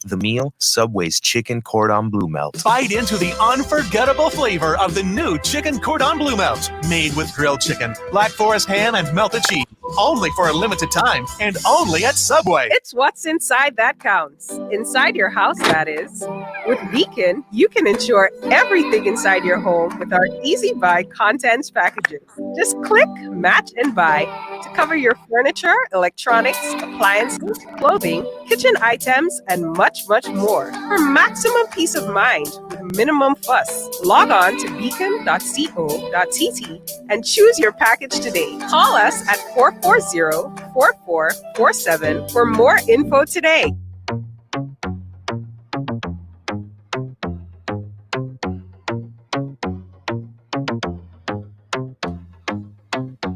The meal, Subway's chicken cordon bleu melt. Bite into the unforgettable flavor of the new chicken cordon bleu melt. Made with grilled chicken, Black Forest ham, and melted cheese. Only for a limited time and only at Subway. It's what's inside that counts. Inside your house, that is. With Beacon, you can ensure everything inside your home with our Easy Buy contents packages. Just click, match, and buy to cover your furniture, electronics, appliances, clothing, kitchen items, and much, much more. For maximum peace of mind with minimum fuss, log on to beacon.co.tt and choose your package today. Call us at 440-4447 for more info today.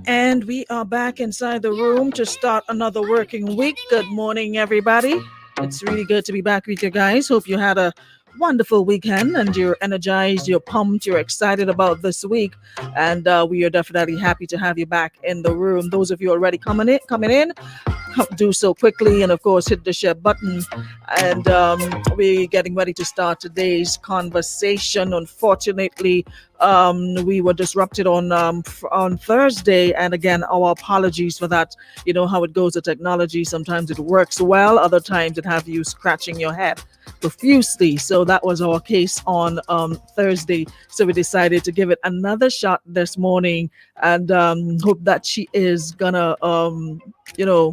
And we are back inside the room to start another working week. Good morning, everybody. It's really good to be back with you guys. Hope you had a wonderful weekend and you're energized, you're pumped, you're excited about this week. And we are definitely happy to have you back in the room. Those of you already coming in, do so quickly, and of course hit the share button. And we're getting ready to start today's conversation. Unfortunately, we were disrupted on Thursday, and again, our apologies for that. You know how it goes with technology. Sometimes it works well, other times it have you scratching your head profusely. So that was our case on Thursday. So we decided to give it another shot this morning, and hope that she is gonna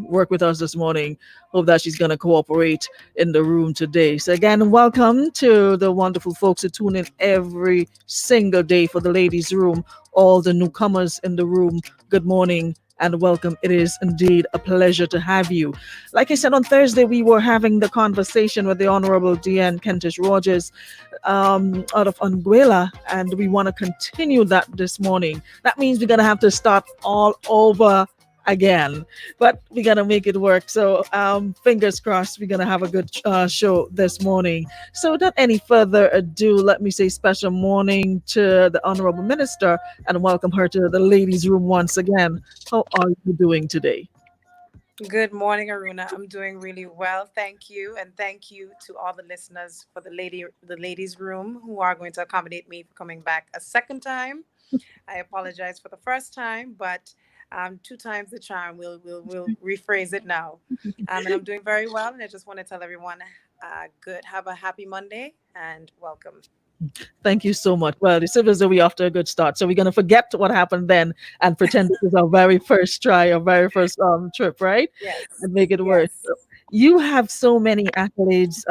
work with us this morning. Hope that she's gonna cooperate in the room today. So again, welcome to the wonderful folks who tune in every single day for the ladies' room. All the newcomers in the room, good morning and welcome. It is indeed a pleasure to have you. Like I said, on Thursday, we were having the conversation with the Honorable Dee-Ann Kentish Rogers out of Anguilla, and we want to continue that this morning. That means we're going to have to start all over again, but we gotta make it work. So fingers crossed we're gonna have a good show this morning. So without any further ado, let me say special morning to the Honorable Minister and welcome her to the ladies' room once again. How are you doing today? Good morning, Aruna. I'm doing really well. Thank you. And thank you to all the listeners for the ladies' room who are going to accommodate me for coming back a second time. I apologize for the first time, but two times the charm. We'll rephrase it now. And I'm doing very well. And I just want to tell everyone, have a happy Monday and welcome. Thank you so much. Well, it seems as though we're off to a good start. So we're going to forget what happened then and pretend this is our very first try, our very first trip, right? Yes. And make it work. So you have so many accolades,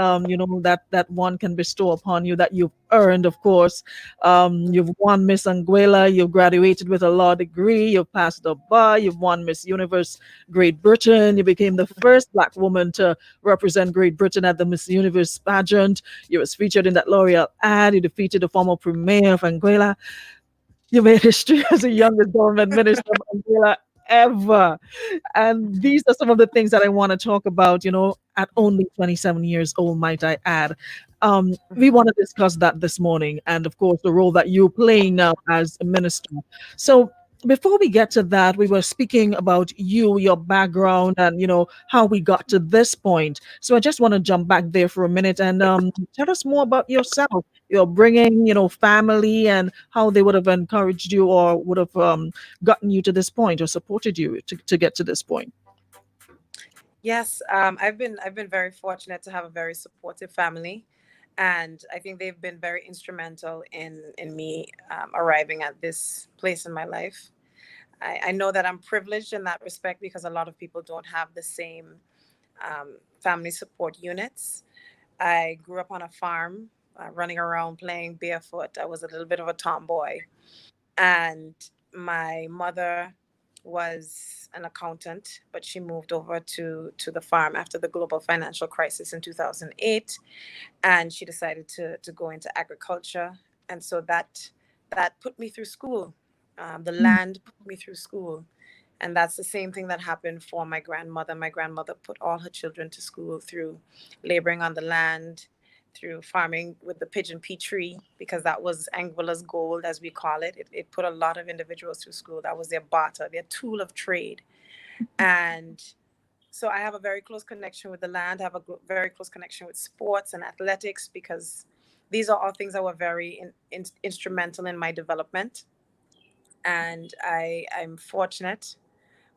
that one can bestow upon you that you've earned, of course. You've won Miss Anguilla, you've graduated with a law degree, you've passed the bar, you've won Miss Universe Great Britain, you became the first Black woman to represent Great Britain at the Miss Universe pageant, you was featured in that L'Oreal ad, you defeated the former premier of Anguilla, you made history as the youngest government minister of Anguilla ever. And these are some of the things that I want to talk about, at only 27 years old, might I add. We want to discuss that this morning, and of course, the role that you're playing now as a minister. So before we get to that, we were speaking about you, your background, and how we got to this point. So I just want to jump back there for a minute and tell us more about yourself. You're bringing, family, and how they would have encouraged you or would have gotten you to this point or supported you to get to this point. Yes, I've been very fortunate to have a very supportive family. And I think they've been very instrumental in me arriving at this place in my life. I know that I'm privileged in that respect because a lot of people don't have the same family support units. I grew up on a farm, running around playing barefoot. I was a little bit of a tomboy. And my mother was an accountant, but she moved over to the farm after the global financial crisis in 2008, and she decided to go into agriculture. And so that put me through school. The land put me through school. And that's the same thing that happened for my grandmother. My grandmother put all her children to school through laboring on the land, through farming with the pigeon pea tree, because that was Anguilla's gold, as we call it. It put a lot of individuals through school. That was their barter, their tool of trade. And So I have a very close connection with the land. I have a very close connection with sports and athletics because these are all things that were very instrumental in my development. And I'm fortunate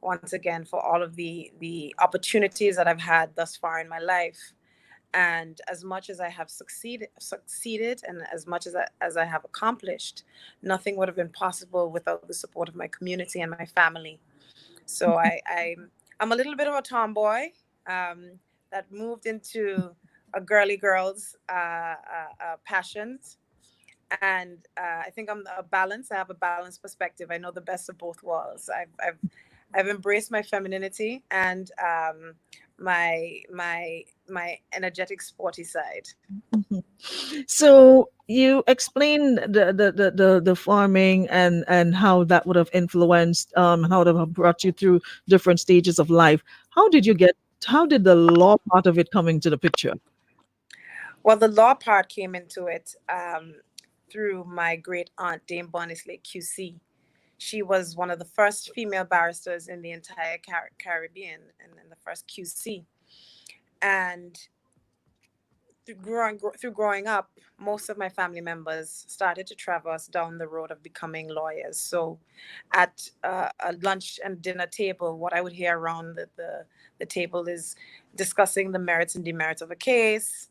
once again for all of the opportunities that I've had thus far in my life. And as much as I have succeeded, and as much as I have accomplished, nothing would have been possible without the support of my community and my family. So I'm a little bit of a tomboy, that moved into a girly girl's passions, and I think I'm a balance. I have a balanced perspective. I know the best of both worlds. I've embraced my femininity and my energetic, sporty side. Mhm. So you explained the farming and how that would have influenced, how it would have brought you through different stages of life. How did the law part of it come into the picture? Well, the law part came into it through my great aunt, Dame Bonisley QC. She was one of the first female barristers in the entire Caribbean, and the first QC. And through growing up, most of my family members started to traverse down the road of becoming lawyers. So, at a lunch and dinner table, what I would hear around the table is discussing the merits and demerits of a case,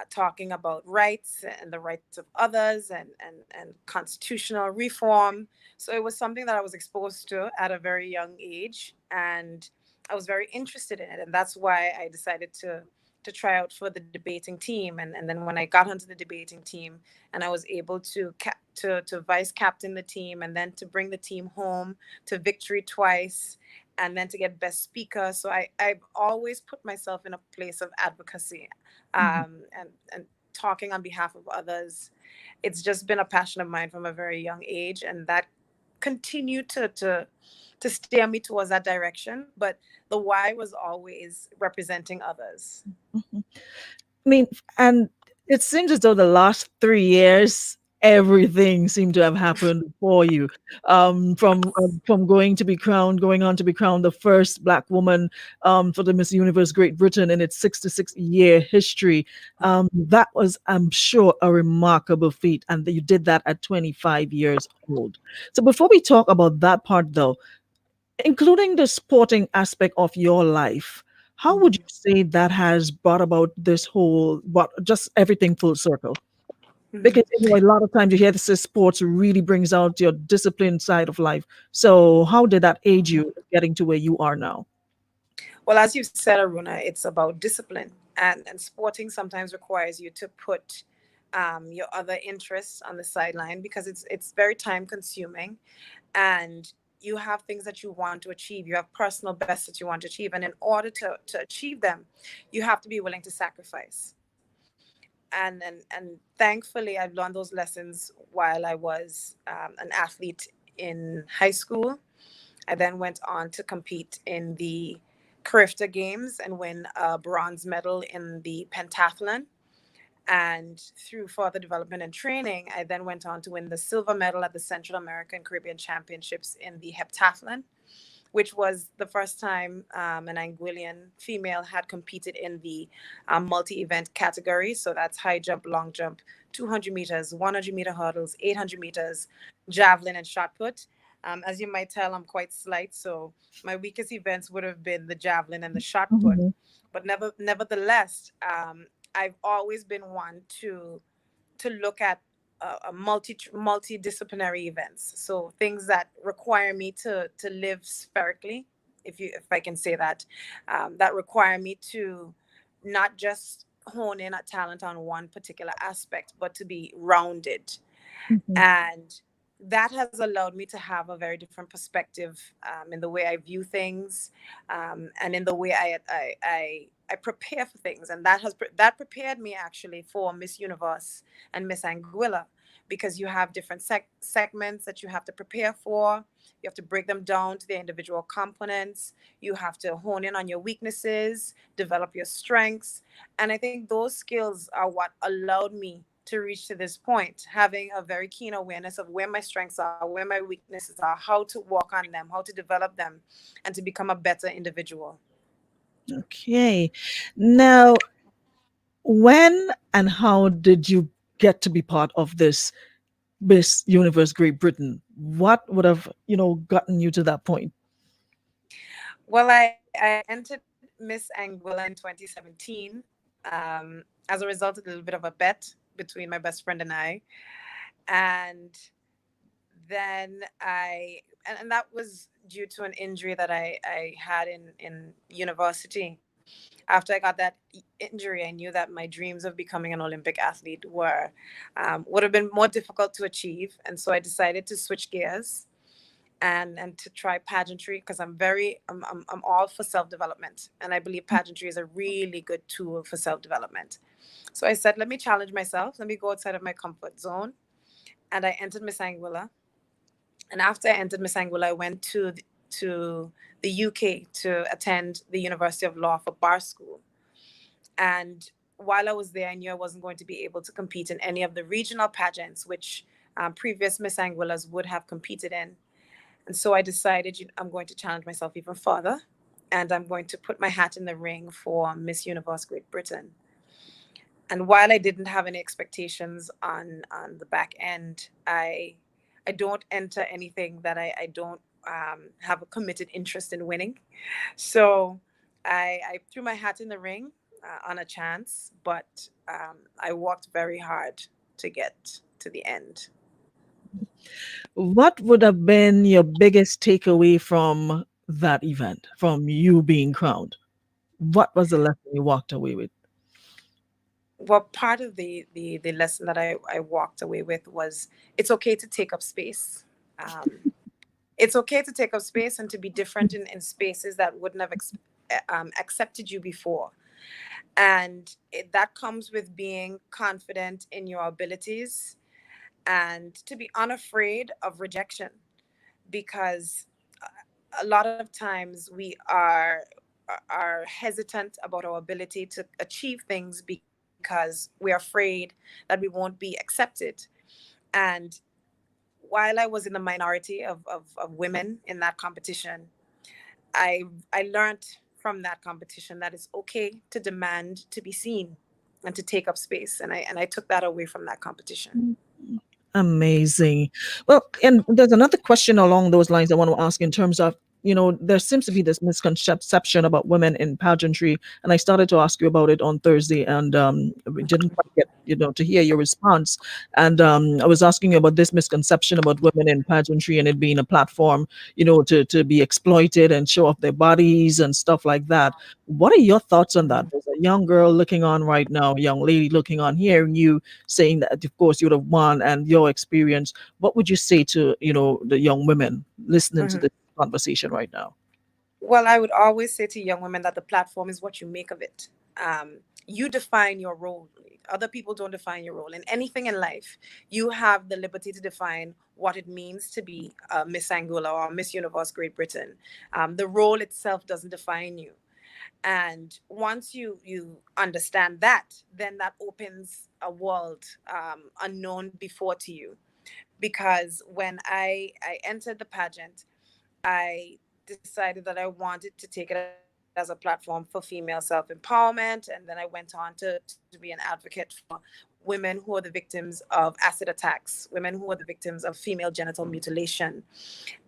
talking about rights and the rights of others, and constitutional reform. So it was something that I was exposed to at a very young age, and I was very interested in it, and that's why I decided to try out for the debating team. And then when I got onto the debating team and I was able to vice captain the team, and then to bring the team home to victory twice, and then to get best speaker. So I've always put myself in a place of advocacy, and talking on behalf of others. It's just been a passion of mine from a very young age, and that continued to steer me towards that direction. But the why was always representing others. Mhm. I mean, and it seems as though the last 3 years, everything seemed to have happened for you. From going on to be crowned the first Black woman for the Miss Universe Great Britain in its 66-year history. That was, I'm sure, a remarkable feat, and that you did that at 25 years old. So before we talk about that part, though, including the sporting aspect of your life, how would you say that has brought about this whole, but just everything full circle? Mhm. Because a lot of times you hear this says sports really brings out your discipline side of life. So how did that aid you in getting to where you are now? Well, as you said, Aruna, it's about discipline, and sporting sometimes requires you to put your other interests on the sideline because it's very time consuming, and you have things that you want to achieve. You have personal bests that you want to achieve, and in order to achieve them, you have to be willing to sacrifice. And thankfully, I've learned those lessons while I was an athlete in high school. I then went on to compete in the Carifta Games and win a bronze medal in the pentathlon. And through further development and training, I then went on to win the silver medal at the Central American Caribbean Championships in the heptathlon, which was the first time an Anguillian female had competed in the multi-event category. So that's high jump, long jump, 200 meters, 100-meter hurdles, 800 meters, javelin, and shot put. As you might tell, I'm quite slight, so my weakest events would have been the javelin and the shot put. Mhm. But nevertheless, I've always been one to look at multidisciplinary events. So things that require me to live spherically, if I can say that, that require me to not just hone in a talent on one particular aspect, but to be rounded. Mhm. And that has allowed me to have a very different perspective in the way I view things, and in the way I prepare for things. And that prepared me actually for Miss Universe and Miss Anguilla, because you have different segments that you have to prepare for. You have to break them down to their individual components. You have to hone in on your weaknesses, develop your strengths. And I think those skills are what allowed me to reach to this point, having a very keen awareness of where my strengths are, where my weaknesses are, how to work on them, how to develop them, and to become a better individual. Okay. Now, when and how did you get to be part of this Miss Universe Great Britain? What would have, gotten you to that point? Well, I entered Miss Anguilla in 2017 as a result of a little bit of a bet between my best friend and I. And then and that was due to an injury that I had in university. After I got that injury, I knew that my dreams of becoming an Olympic athlete would have been more difficult to achieve. And so I decided to switch gears and to try pageantry, because I'm all for self-development, and I believe pageantry is a really good tool for self-development. So I said, let me challenge myself, let me go outside of my comfort zone. And I entered Miss Anguilla. And after I entered Miss Anguilla, I went to the UK to attend the University of Law for bar school. And while I was there, I knew I wasn't going to be able to compete in any of the regional pageants, which previous Miss Anguillas would have competed in. And so I decided, I'm going to challenge myself even further, and I'm going to put my hat in the ring for Miss Universe Great Britain. And while I didn't have any expectations on the back end, I don't enter anything that I don't have a committed interest in winning. So I threw my hat in the ring on a chance, but I worked very hard to get to the end. What would have been your biggest takeaway from that event, from you being crowned? What was the lesson you walked away with? Well, part of the lesson that I walked away with was it's okay to take up space. Um, it's okay to take up space and to be different in spaces that wouldn't have accepted you before. And that comes with being confident in your abilities and to be unafraid of rejection, because a lot of times we are hesitant about our ability to achieve things because we're afraid that we won't be accepted. And while I was in the minority of women in that competition, I learned from that competition that it's okay to demand to be seen and to take up space. And I took that away from that competition. Amazing. Well, and there's another question along those lines I want to ask in terms of, there seems to be this misconception about women in pageantry, and I started to ask you about it on Thursday, and we didn't quite get, to hear your response. And I was asking you about this misconception about women in pageantry and it being a platform, to be exploited and show off their bodies and stuff like that. What are your thoughts on that? There's a young girl looking on right now, a young lady looking on, hearing you saying that of course you would have won and your experience. What would you say to the young women listening to Mhm. this conversation right now? Well, I would always say to young women that the platform is what you make of it. You define your role. Other people don't define your role. In anything in life, you have the liberty to define what it means to be Miss Anguilla or Miss Universe Great Britain. The role itself doesn't define you. And once you understand that, then that opens a world unknown before to you. Because when I entered the pageant, I decided that I wanted to take it as a platform for female self-empowerment. And then I went on to be an advocate for women who are the victims of acid attacks, women who are the victims of female genital mutilation.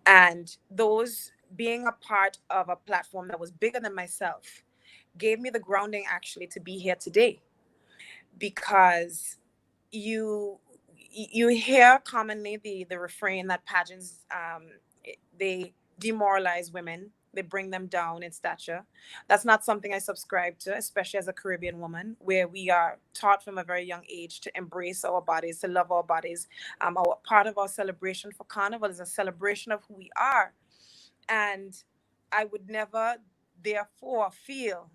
And those, being a part of a platform that was bigger than myself, gave me the grounding actually to be here today. Because you you hear commonly the refrain that pageants they demoralize women, they bring them down in stature. That's not something I subscribe to, especially as a Caribbean woman, where we are taught from a very young age to embrace our bodies, to love our bodies. Our part of our celebration for Carnival is a celebration of who we are. And I would never therefore feel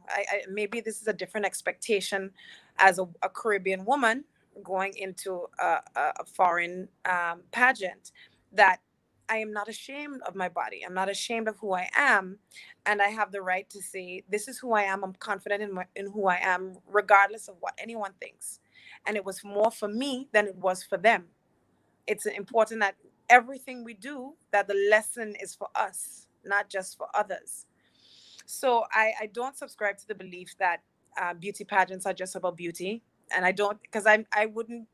maybe this is a different expectation as a Caribbean woman going into a foreign pageant, that I am not ashamed of my body. I'm not ashamed of who I am, and I have the right to say this is who I am. I'm confident in who I am, regardless of what anyone thinks. and it was more for me than it was for them. It's important that everything we do, that the lesson is for us, not just for others. So I don't subscribe to the belief that beauty pageants are just about beauty, and I don't, because I wouldn't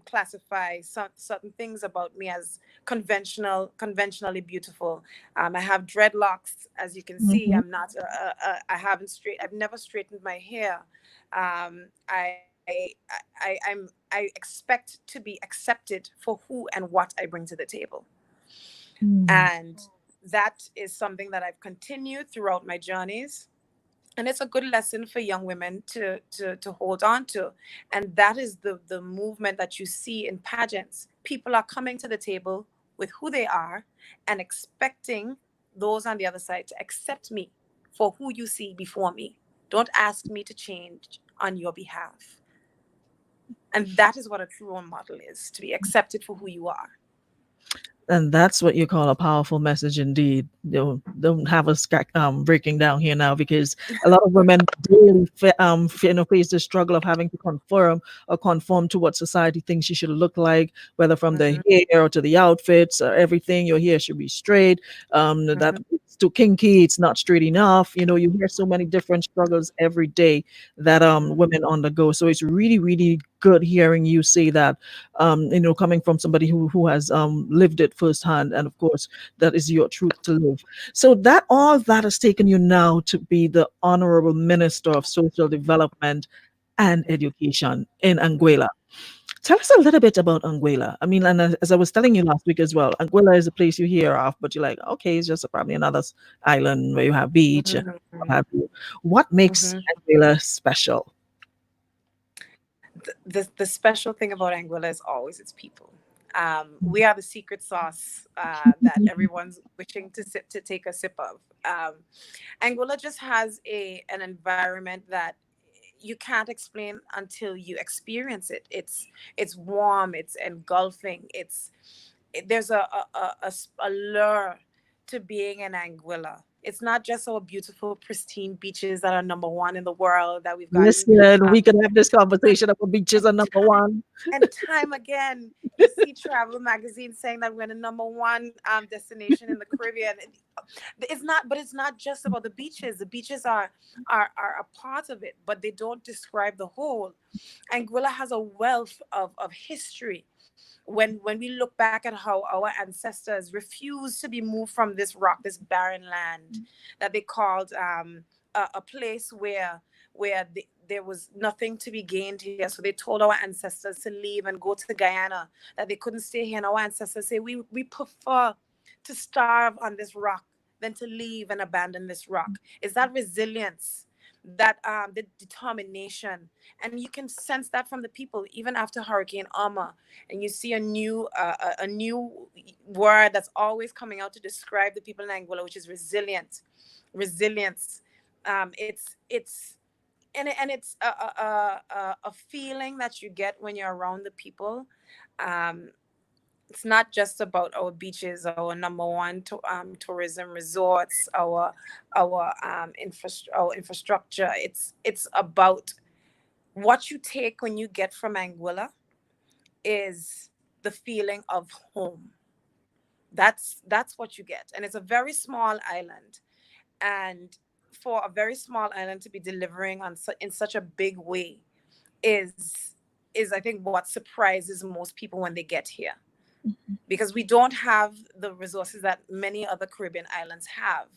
classify certain things about me as conventionally beautiful. I have dreadlocks, as you can see. Mhm. I'm not. I haven't I've never straightened my hair. I expect to be accepted for who and what I bring to the table, Mm. and that is something that I've continued throughout my journeys, and it's a good lesson for young women to hold on to. And that is the movement that you see in pageants. People are coming to the table with who they are and expecting those on the other side to accept me for who you see before me. Don't ask me to change on your behalf. And that is what a true role model is, to be accepted for who you are. And that's what you call a powerful message indeed. Don't have us breaking down here now, because a lot of women daily face the struggle of having to conform to what society thinks you should look like, whether from the Mhm, hair or to the outfits or everything. Your hair should be straight. That mhm, it's too kinky. It's not straight enough. You hear so many different struggles every day that women undergo. So it's really, really good hearing you say that, coming from somebody who has lived it firsthand, and of course that is your truth to live. So that all that has taken you now to be the Honorable Minister of Social Development and Education in Anguilla. Tell us a little bit about Anguilla. I mean, and as I was telling you last week as well, Anguilla is a place you hear of, but you're like, okay, it's just probably another island where you have beach and what mhm, have you. What makes mhm. Anguilla special? The special thing about Anguilla is always its people. We are the secret sauce that everyone's wishing to take a sip of. Anguilla just has an environment that you can't explain until you experience it. It's warm. It's engulfing. There's a lure to being in Anguilla. It's not just our beautiful, pristine beaches that are number one in the world that we've gotten Listen, um, we can have this conversation about beaches are number time one. and time again. You see travel magazines saying that we're the number one destination in the Caribbean. It's not, but it's not just about the beaches. The beaches are a part of it, but they don't describe the whole. Anguilla has a wealth of history. When we look back at how our ancestors refused to be moved from this rock, this barren land that they called a place there was nothing to be gained here. So they told our ancestors to leave and go to Guyana, that they couldn't stay here. And our ancestors say, we prefer to starve on this rock than to leave and abandon this rock. Is that resilience, that the determination? And you can sense that from the people, even after Hurricane Irma. And you see a new word that's always coming out to describe the people in Anguilla, which is resilience. It's and it's a feeling that you get when you're around the people. um it's not just about our beaches, our number one tourism resorts, our infrastructure. It's about what you take when you get from Anguilla is the feeling of home. That's what you get, and it's a very small island. And for a very small island to be delivering in such a big way is I think what surprises most people when they get here, because we don't have the resources that many other Caribbean islands have,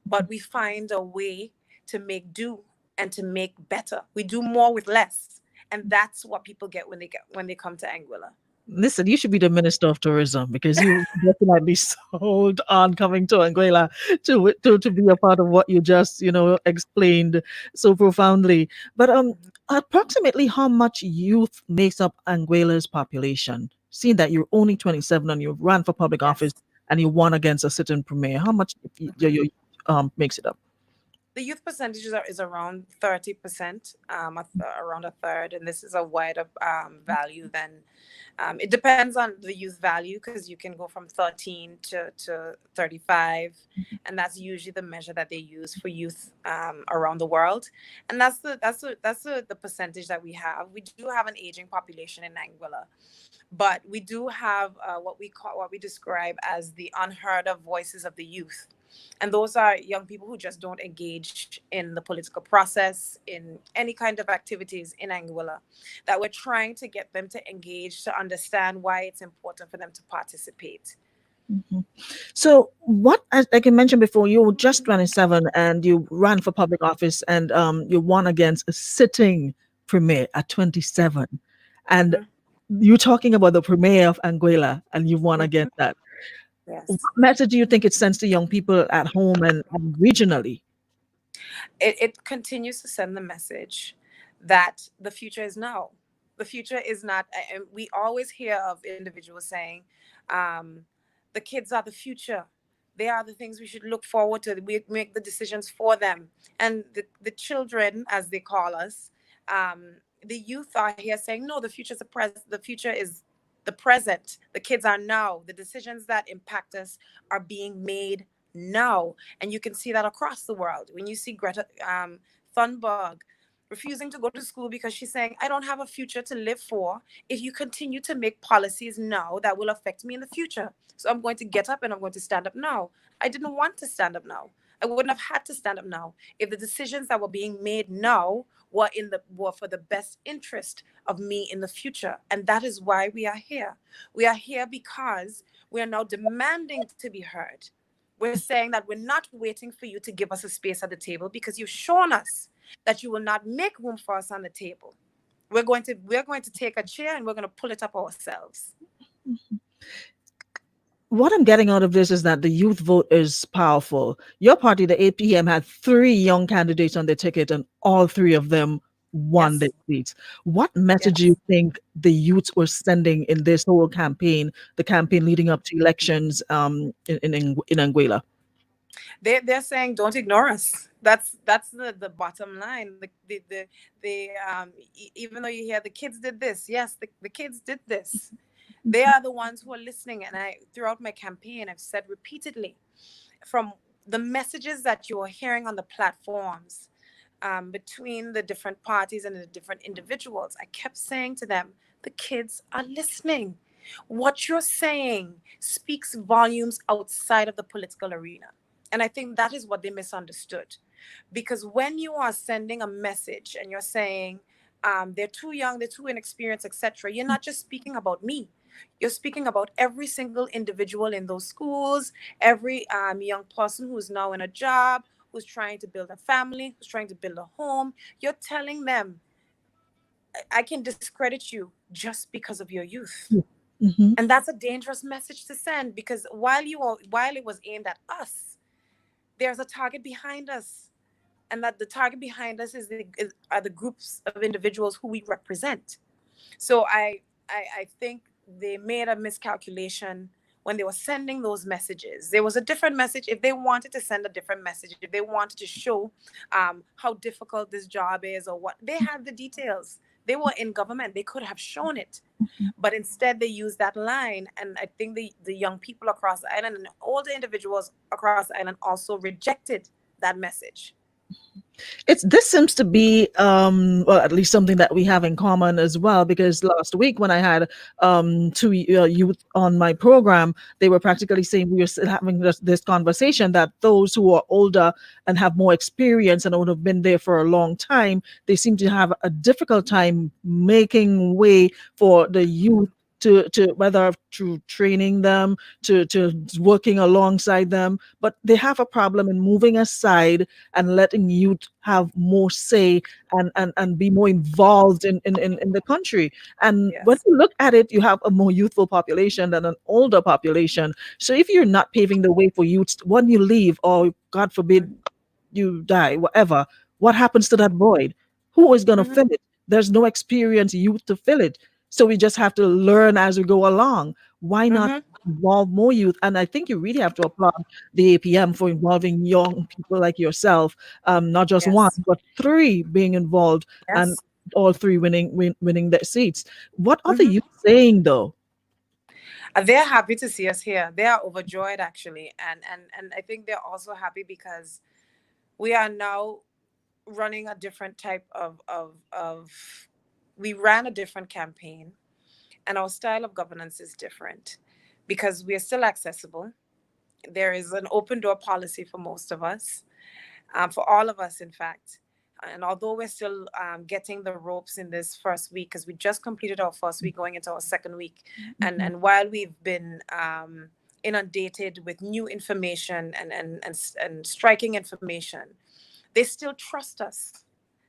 but we find a way to make do and to make better. We do more with less, and that's what people get when they come to Anguilla. Listen, you should be the Minister of Tourism, because you definitely sold on coming to Anguilla to be a part of what you just explained so profoundly. But approximately how much youth makes up Anguilla's population? Seeing that you're only 27 and you ran for public office Yes. and you won against a sitting premier, how much your makes it up? The youth percentages is around 30%, around a third, and this is a wider value than. It depends on the youth value because you can go from 13 to 35, and that's usually the measure that they use for youth around the world, and that's the percentage that we have. We do have an aging population in Anguilla, but we do have what we describe as the unheard of voices of the youth, and those are young people who just don't engage in the political process, in any kind of activities in Anguilla, that we're trying to get them to engage, to understand why it's important for them to participate. Mhm. So, what, as like you mentioned before, you were just 27 and you ran for public office and you won against a sitting premier at 27. And Mhm. you're talking about the premier of Anguilla and you won Mhm. against that. What Yes. message do you think it sends to young people at home and regionally? It continues to send the message that the future is now. The future is not, and we always hear of individuals saying, um, the kids are the future. They are the things we should look forward to. We make the decisions for them. And the children, as they call us, the youth are here saying, no, the future is the present. The kids are now. The decisions that impact us are being made now, and you can see that across the world. When you see Greta Thunberg refusing to go to school because she's saying, I don't have a future to live for if you continue to make policies now that will affect me in the future. So I'm going to get up and I'm going to stand up now. I didn't want to stand up now. I wouldn't have had to stand up now if the decisions that were being made now were for the best interest of me in the future. And that is why we are here. We are here because we are now demanding to be heard. We're saying that we're not waiting for you to give us a space at the table because you've shown us that you will not make room for us on the table. We're going to take a chair and we're going to pull it up ourselves. What I'm getting out of this is that the youth vote is powerful. Your party, the APM, had three young candidates on the ticket, and all three of them won the Yes. seats. What message do you Yes. think the youths were sending in this whole campaign, the campaign leading up to elections in Anguilla? They're saying don't ignore us. That's the bottom line. Even though you hear the kids did this, yes, the kids did this. They are the ones who are listening. And I, throughout my campaign, I've said repeatedly, from the messages that you're hearing on the platforms, between the different parties and the different individuals, I kept saying to them, the kids are listening. What you're saying speaks volumes outside of the political arena. And I think that is what they misunderstood. Because when you are sending a message and you're saying, they're too young, they're too inexperienced, etc., you're not just speaking about me. You're speaking about every single individual in those schools, every young person who's now in a job, who's trying to build a family, who's trying to build a home. You're telling them, I can discredit you just because of your youth. Mhm. And that's a dangerous message to send, because while it was aimed at us, there's a target behind us, and that the target behind us are the groups of individuals who we represent. So I think they made a miscalculation when they were sending those messages. There was a different message. If they wanted to send a different message, if they wanted to show how difficult this job is, or what, they had the details. They were in government. They could have shown it. But instead, they used that line. And I think the young people across the island and older individuals across the island also rejected that message. It's this seems to be well, at least something that we have in common as well, because last week when I had two youth on my program, they were practically saying we were still having this conversation that those who are older and have more experience and would have been there for a long time, they seem to have a difficult time making way for the youth to whether through training them to working alongside them, but they have a problem in moving aside and letting youth have more say and be more involved in the country. And when Yes. you look at it, you have a more youthful population than an older population. So if you're not paving the way for youths, when you leave, or God forbid you die, whatever, what happens to that void? Who is going to Mm-hmm. fill it? There's no experienced youth to fill it. So we just have to learn as we go along. Why not Mm-hmm. involve more youth. And I think you really have to applaud the APM for involving young people like yourself, not just one, Yes. but three being involved, and Yes. all three winning their seats. What are the Mhm. youth saying though? They're happy to see us here. They are overjoyed actually, and I think they're also happy because we are now running a different type of. We ran a different campaign, and our style of governance is different because we are still accessible. There is an open door policy for most of us, for all of us, in fact. And although we're still getting the ropes in this first week, because we just completed our first week, going into our second week, and while we've been inundated with new information and striking information, they still trust us.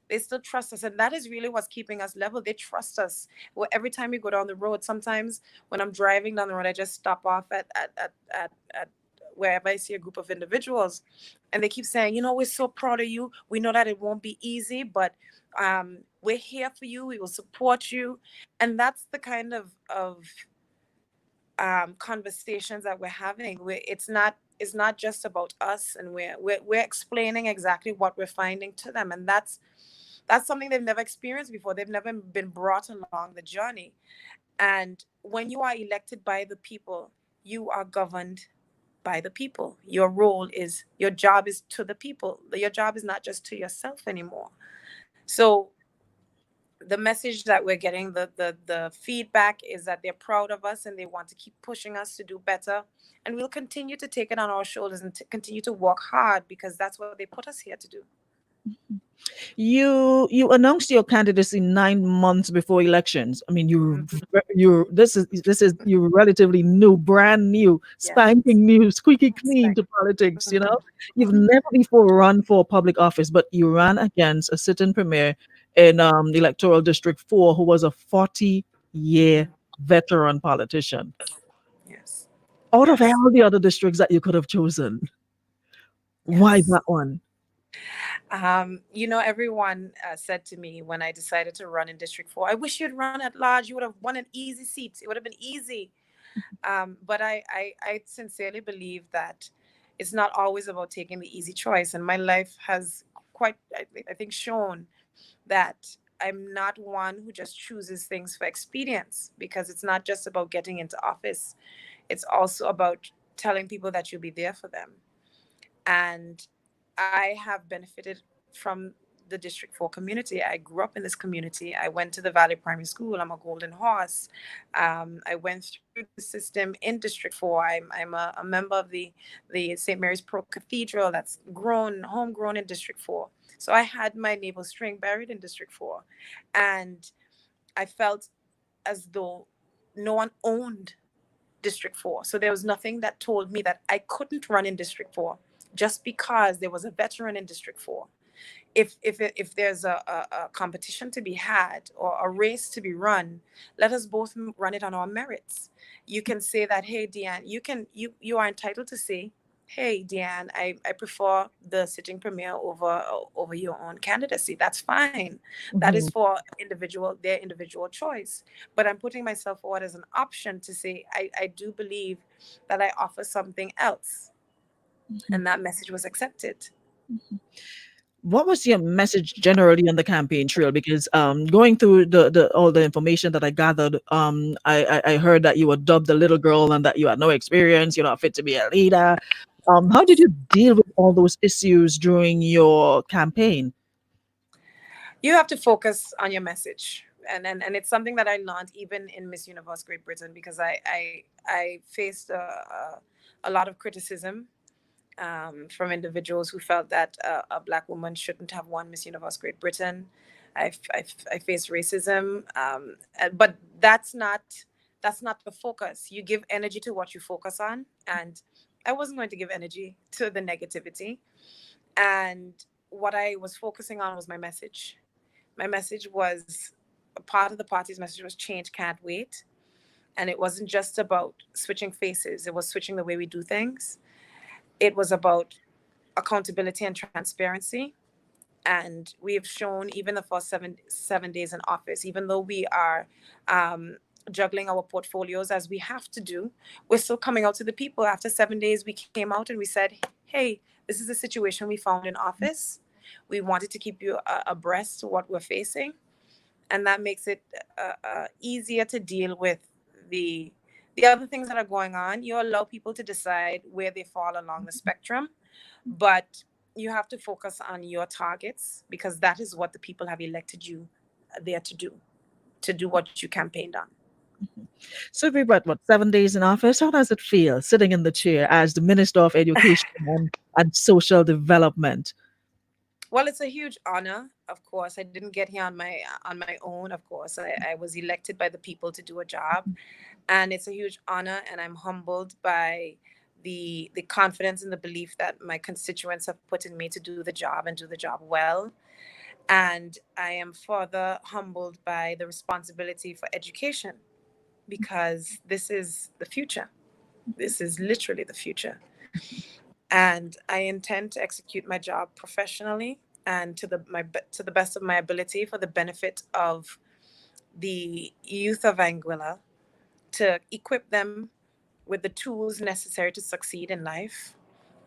They still trust us, and that is really what's keeping us level. They trust us. Well, every time we go down the road, sometimes when I'm driving down the road, I just stop off at wherever I see a group of individuals, and they keep saying, we're so proud of you. We know that it won't be easy, but we're here for you. We will support you, and that's the kind of conversations that we're having. It's not just about us, and we're explaining exactly what we're finding to them, and that's something they've never experienced before. They've never been brought along the journey. And when you are elected by the people, you are governed by the people. Your job is to the people. Your job is not just to yourself anymore. So the message that we're getting, the feedback is that they're proud of us and they want to keep pushing us to do better. And we'll continue to take it on our shoulders and continue to work hard because that's what they put us here to do. You announced your candidacy 9 months before elections. I mean, Mhm. you're this is you're relatively new, brand new, Yes. spanking new, squeaky clean Thank to politics. you. You've never before run for public office, but you ran against a sitting premier in electoral district 4, who was a 40-year veteran politician. Yes. Out of Yes. all the other districts that you could have chosen, why Yes. that one? Everyone said to me when I decided to run in District 4, I wish you'd run at large. You would have won an easy seat. It would have been easy. But I sincerely believe that it's not always about taking the easy choice. And my life has I think, shown that I'm not one who just chooses things for expedience, because it's not just about getting into office. It's also about telling people that you'll be there for them. And I have benefited from the District 4 community. I grew up in this community. I went to the Valley Primary School. I'm a Golden Horse. I went through the system in District 4. I'm a member of the St. Mary's Pro Cathedral that's homegrown in District 4. So I had my navel string buried in District 4. And I felt as though no one owned District 4. So there was nothing that told me that I couldn't run in District 4 just because there was a veteran in District 4. If there's a competition to be had or a race to be run, let us both run it on our merits. You can say that, hey, Dee-Ann, you are entitled to say, hey, Dee-Ann, I prefer the sitting premier over your own candidacy. That's fine. That is Mhm. for their individual choice. But I'm putting myself forward as an option to say I do believe that I offer something else, and that message was accepted. What was your message generally on the campaign trail? Because going through the all the information that I gathered, I heard that you were dubbed a little girl and that you had no experience, you're not fit to be a leader. How did you deal with all those issues during your campaign? You have to focus on your message, and it's something that I learned even in Miss Universe Great Britain, because I faced a lot of criticism from individuals who felt that a black woman shouldn't have won Miss Universe Great Britain. I faced racism, but that's not the focus. You give energy to what you focus on, and I wasn't going to give energy to the negativity. And what I was focusing on was my message. My message was, a part of the party's message was, change can't wait. And it wasn't just about switching faces, it was switching the way we do things. It was about accountability and transparency. And we have shown, even the first seven days in office, even though we are juggling our portfolios as we have to do, we're still coming out to the people. After 7 days, we came out and we said, hey, this is the situation we found in office. We wanted to keep you abreast to what we're facing. And that makes it easier to deal with the the other things that are going on. You allow people to decide where they fall along the spectrum, but you have to focus on your targets because that is what the people have elected you there to do what you campaigned on. So we've got what 7 days in office. How does it feel sitting in the chair as the Minister of Education and Social Development? Well, it's a huge honor, of course. I didn't get here on my own, of course. I was elected by the people to do a job, and it's a huge honor, and I'm humbled by the confidence and the belief that my constituents have put in me to do the job and do the job well. And I am further humbled by the responsibility for education because this is the future. This is literally the future. And I intend to execute my job professionally and to the best of my ability for the benefit of the youth of Anguilla, to equip them with the tools necessary to succeed in life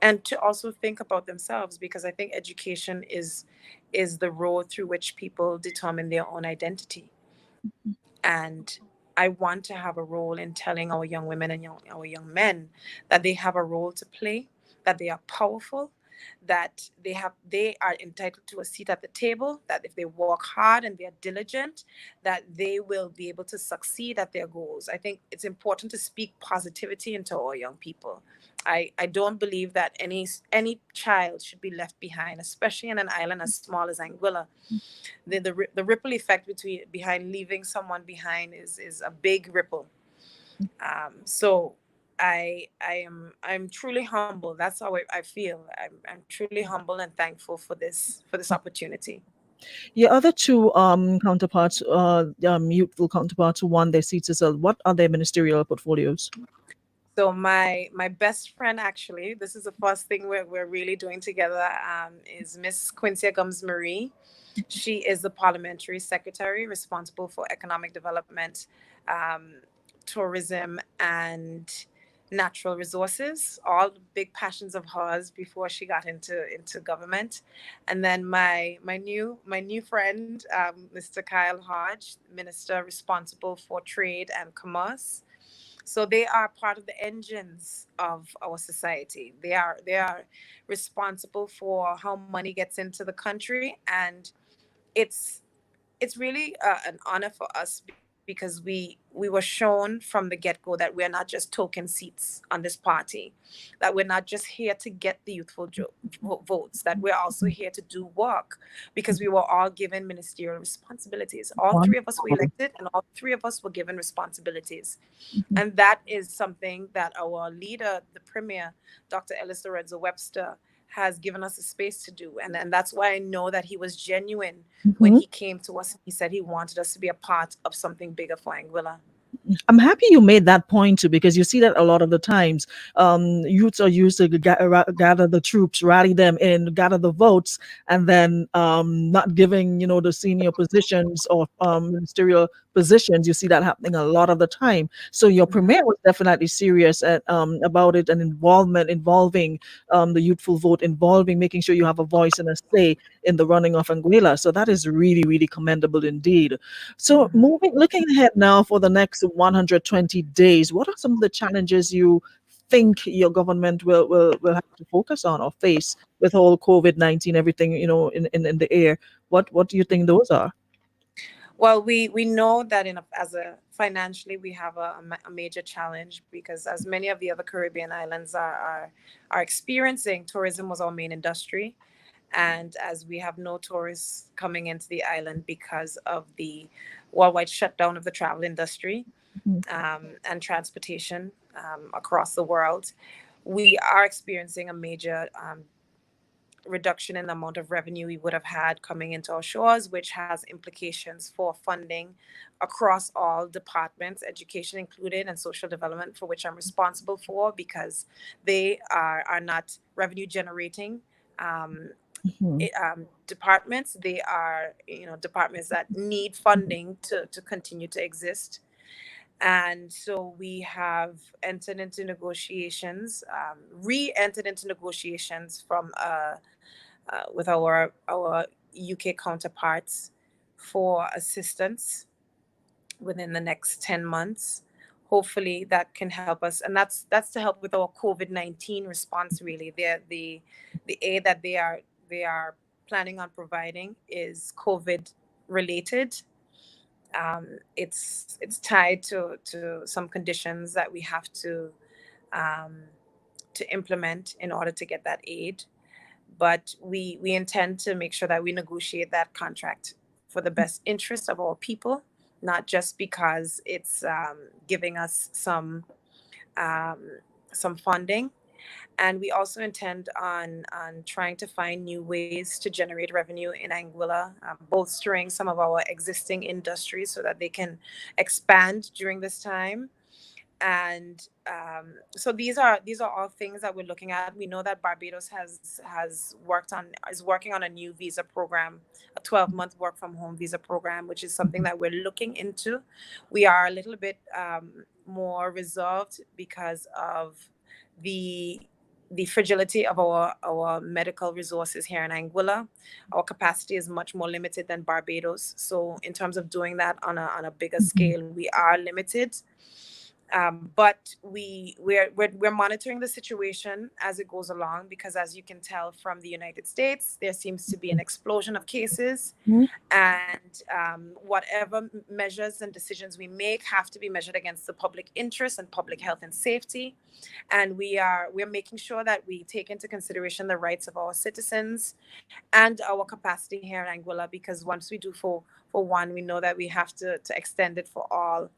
and to also think about themselves, because I think education is the road through which people determine their own identity. And I want to have a role in telling our young women and our young men that they have a role to play, that they are powerful, that they are entitled to a seat at the table, that if they work hard and they are diligent, that they will be able to succeed at their goals. I think it's important to speak positivity into our young people. I don't believe that any child should be left behind, especially in an island as small as Anguilla. The ripple effect behind leaving someone behind is a big ripple. So I'm truly humble. That's how I feel. I'm truly humble and thankful for this opportunity. Your other two counterparts, youthful counterparts who won their seats as well. What are their ministerial portfolios? So my best friend, actually, this is the first thing we're really doing together, is Miss Quincy Gums Marie. She is the parliamentary secretary responsible for economic development, um, tourism, and natural resources, all big passions of hers before she got into government. And then my new friend, Mr. Kyle Hodge, minister responsible for trade and commerce. So they are part of the engines of our society. They are responsible for how money gets into the country, and it's it's really an honor for us because we were shown from the get-go that we're not just token seats on this party, that we're not just here to get the youthful votes, that we're also here to do work, because we were all given ministerial responsibilities. All three of us were Wonderful. elected and all three of us were given responsibilities. And that is something that our leader, the premier, Dr. Ellis Lorenzo Webster, has given us a space to do. And that's why I know that he was genuine when Mhm. he came to us and he said he wanted us to be a part of something bigger for Anguilla. I'm happy you made that point too, because you see that a lot of the times, youths are used to gather the troops, rally them in, gather the votes, and then not giving the senior positions or ministerial positions. You see that happening a lot of the time. So your Mhm. premier was definitely serious about it, and involving the youthful vote, involving making sure you have a voice and a say in the running of Anguilla. So that is really, really commendable indeed. So Mhm. looking ahead now for the next 120 days, what are some of the challenges you think your government will have to focus on or face with all COVID-19, everything, in the air? What do you think those are? Well, we know that as a financially we have a major challenge, because as many of the other Caribbean islands are experiencing, tourism was our main industry. And as we have no tourists coming into the island because of the worldwide shutdown of the travel industry, Mhm. and transportation across the world, we are experiencing a major reduction in the amount of revenue we would have had coming into our shores, which has implications for funding across all departments, education included, and social development, for which I'm responsible for, because they are not revenue generating. Um, Mhm. Departments. They are, departments that need funding to continue to exist. And so we have entered into negotiations, re-entered into negotiations from with our UK counterparts for assistance within the next 10 months. Hopefully that can help us, and that's to help with our COVID-19 response. Really, the aid that they are planning on providing is COVID related. It's tied to some conditions that we have um, to implement in order to get that aid. But we intend to make sure that we negotiate that contract for the best interest of our people, not just because it's giving us um, some funding. And we also intend on trying to find new ways to generate revenue in Anguilla, bolstering some of our existing industries so that they can expand during this time. And so these are all things that we're looking at. We know that Barbados has worked on is working on a new visa program, a 12-month work from home visa program, which is something that we're looking into. We are a little bit more reserved because of the the fragility of our medical resources here in Anguilla. Our capacity is much more limited than Barbados. So in terms of doing that on a bigger scale, we are limited. But we're monitoring the situation as it goes along, because as you can tell from the United States, there seems to be an explosion of cases, and whatever measures and decisions we make have to be measured against the public interest and public health and safety. And we're making sure that we take into consideration the rights of our citizens and our capacity here in Anguilla, because once we do for one, we know that we have to extend it for all.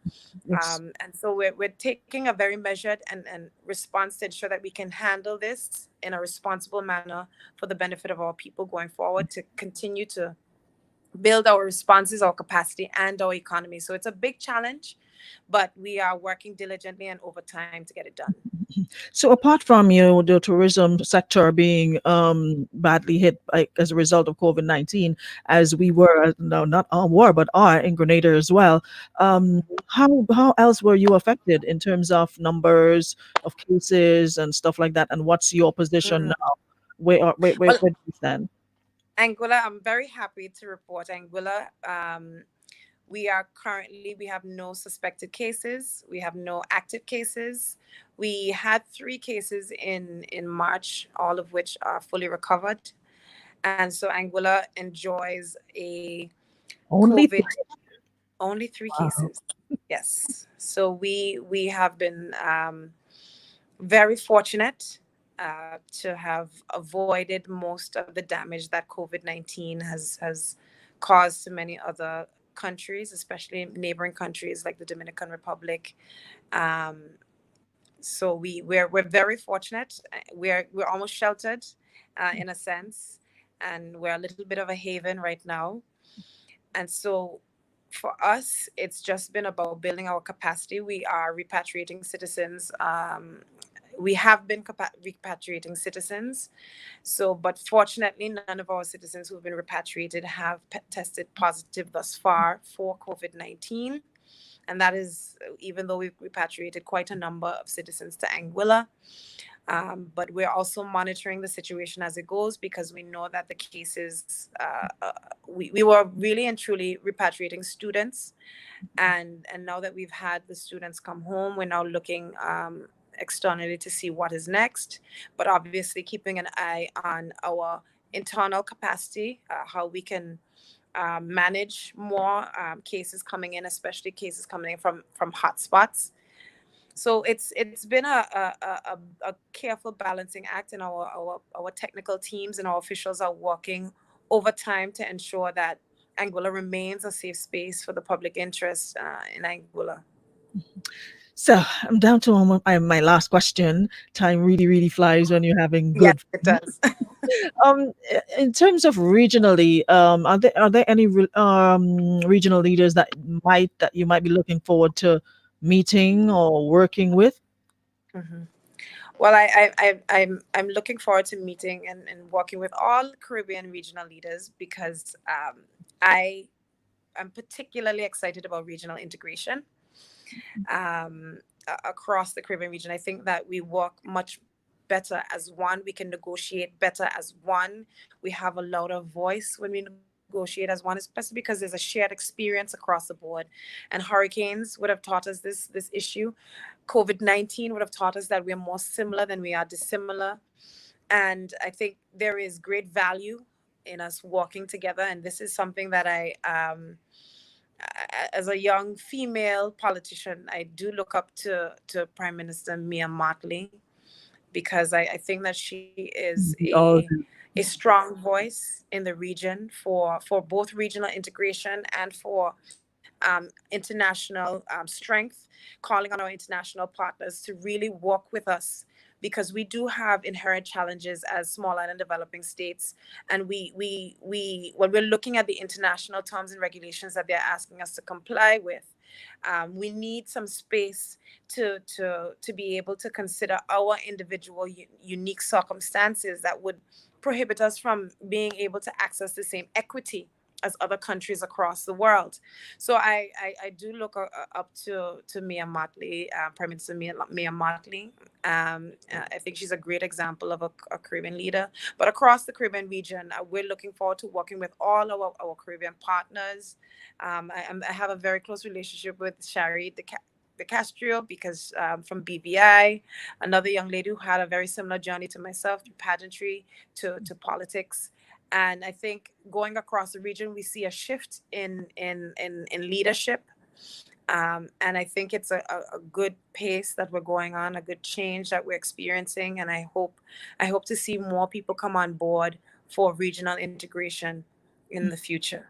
Yes. And so we're taking a very measured and response to ensure that we can handle this in a responsible manner for the benefit of our people going forward, to continue to build our responses, our capacity, and our economy. So it's a big challenge, but we are working diligently and over time to get it done. So apart from the tourism sector being badly hit as a result of COVID-19, as we were no not all were but are in Grenada as well, how else were you affected in terms of numbers of cases and stuff like that? And what's your position Mm. now? Well, Where do you stand? Anguilla, I'm very happy to report Anguilla. We have no suspected cases. We have no active cases. We had 3 cases in March, all of which are fully recovered. And so Anguilla enjoys a Only three. COVID, only 3 cases. Wow. Yes. So we have been very fortunate to have avoided most of the damage that COVID-19 has caused to many other countries, especially neighboring countries like the Dominican Republic. Um, so we're very fortunate. We're almost sheltered in a sense, and we're a little bit of a haven right now. And so for us, it's just been about building our capacity. We are repatriating citizens. We have been repatriating citizens. So, but fortunately, none of our citizens who've been repatriated have tested positive thus far for COVID-19. And that is, even though we've repatriated quite a number of citizens to Anguilla. But we're also monitoring the situation as it goes, because we know that the cases, we were really and truly repatriating students. And now that we've had the students come home, we're now looking externally to see what is next. But obviously, keeping an eye on our internal capacity, how we can manage more cases coming in, especially cases coming in from hotspots. So it's been a careful balancing act, and our technical teams and our officials are working overtime to ensure that Anguilla remains a safe space for the public interest in Anguilla. So I'm down to my last question. Time really, really flies when you're having Yes, good. it does. In terms of regionally, are there any regional leaders that you might be looking forward to meeting or working with? Mhm. Well, I'm looking forward to meeting and working with all Caribbean regional leaders, because I am particularly excited about regional integration. across the Caribbean region. I think that we work much better as one. We can negotiate better as one. We have a louder voice when we negotiate as one, especially because there's a shared experience across the board. And hurricanes would have taught us this issue. COVID-19 would have taught us that we're more similar than we are dissimilar. And I think there is great value in us working together. And this is something that as a young female politician, I do look up to Prime Minister Mia Mottley, because I think that she is We all do. a strong voice in the region for both regional integration and for international strength, calling on our international partners to really work with us, because we do have inherent challenges as small island developing states. And we when we're looking at the international terms and regulations that they're asking us to comply with, we need some space to be able to consider our individual unique circumstances that would prohibit us from being able to access the same equity as other countries across the world. So I do look up to Mia Mottley, Prime Minister Mia Mottley. I think she's a great example of a Caribbean leader. But across the Caribbean region, we're looking forward to working with all our Caribbean partners. I have a very close relationship with Shari de Castro, because from BVI, another young lady who had a very similar journey to myself, through pageantry to politics. And I think going across the region, we see a shift in leadership. And I think it's a good pace that we're going on, a good change that we're experiencing. And I hope to see more people come on board for regional integration in the future.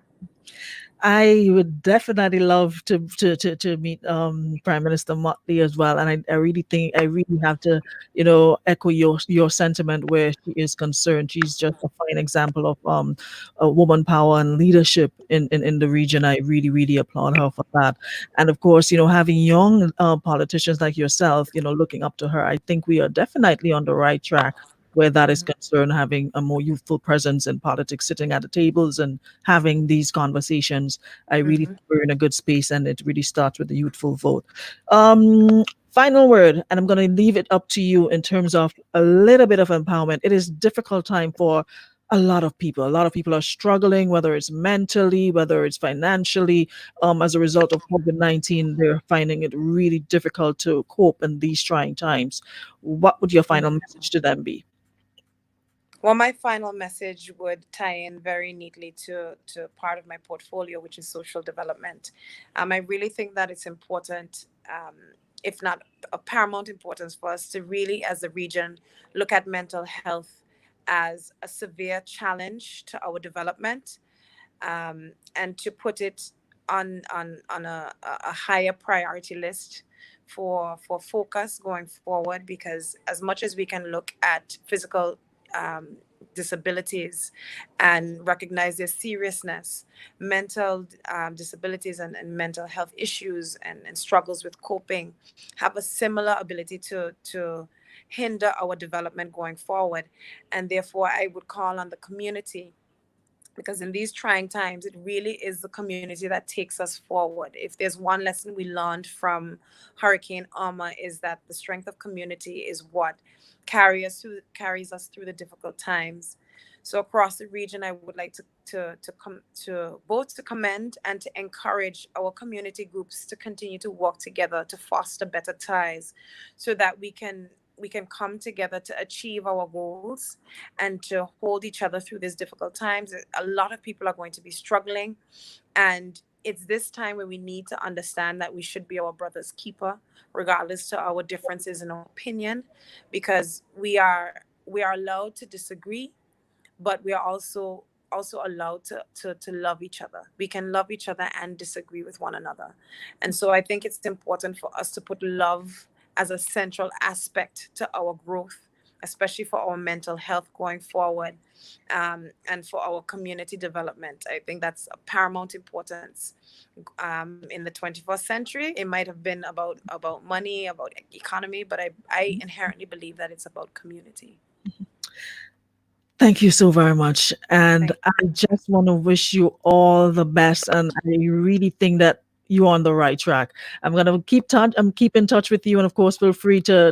I would definitely love to meet Prime Minister Motley as well, and I really think I really have to echo your sentiment where she is concerned. She's just a fine example of a woman power and leadership in the region. I really applaud her for that. And of course, having young politicians like yourself, looking up to her, I think we are definitely on the right track where that is Mhm. concerned, having a more youthful presence in politics, sitting at the tables and having these conversations. I really think Mhm. we're in a good space, and it really starts with the youthful vote. Final word, and I'm going to leave it up to you in terms of a little bit of empowerment. It is difficult time for a lot of people. A lot of people are struggling, whether it's mentally, whether it's financially. As a result of COVID-19, they're finding it really difficult to cope in these trying times. What would your final Mhm. message to them be? Well, my final message would tie in very neatly to part of my portfolio, which is social development. I really think that it's important, if not a paramount importance, for us to really, as a region, look at mental health as a severe challenge to our development, and to put it on a higher priority list for focus going forward. Because as much as we can look at physical um, disabilities and recognize their seriousness, mental disabilities and mental health issues and struggles with coping have a similar ability to hinder our development going forward. And therefore, I would call on the community, because in these trying times, it really is the community that takes us forward. If there's one lesson we learned from Hurricane Irma, is that the strength of community is what carries us through the difficult times. So across the region, I would like to come to both to commend and to encourage our community groups to continue to work together to foster better ties, so that we can come together to achieve our goals and to hold each other through these difficult times. A lot of people are going to be struggling, and it's this time where we need to understand that we should be our brother's keeper, regardless to our differences in opinion, because we are allowed to disagree, but we are also allowed to love each other. We can love each other and disagree with one another. And so I think it's important for us to put love as a central aspect to our growth, especially for our mental health going forward, and for our community development. I think that's a paramount importance. In the 21st century, it might have been about money, about economy, but I inherently believe that it's about community. Thank you so very much. And Thank I just want to wish you all the best. And I really think that you're on the right track. I'm gonna keep in touch with you, and of course, feel free to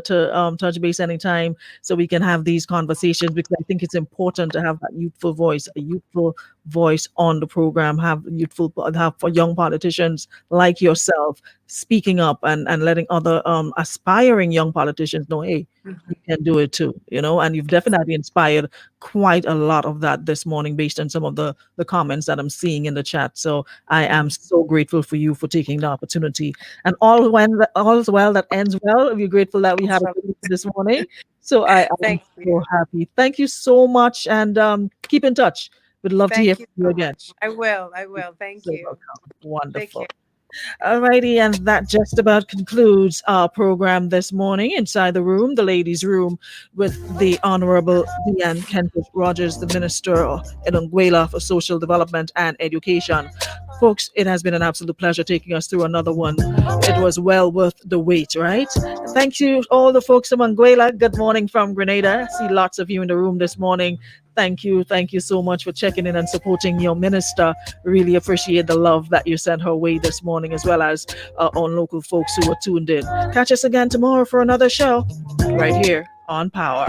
touch base anytime so we can have these conversations, because I think it's important to have that youthful voice, a youthful voice on the program. Have for young politicians like yourself speaking up and letting other aspiring young politicians know, hey, you can do it too, and you've definitely inspired quite a lot of that this morning based on some of the comments that I'm seeing in the chat. So I am so grateful for you for taking the opportunity. And all's well that ends well. We're grateful that we had a good meeting this morning. So I am Thank so you. happy. Thank you so much, and keep in touch. We'd love to hear Thank you from you so again. much. I will. Thank So you. welcome. Take Wonderful. care. Alrighty, and that just about concludes our program this morning. Inside the room, the ladies' room, with the Honorable Dee-Ann Kentish Rogers, the Minister in Anguilla for Social Development and Education. Folks, it has been an absolute pleasure taking us through another one. It was well worth the wait, right? Thank you, all the folks from Anguilla. Good morning from Grenada. I see lots of you in the room this morning. Thank you so much for checking in and supporting your minister. Really appreciate the love that you sent her way this morning, as well as our own local folks who were tuned in. Catch us again tomorrow for another show right here on Power.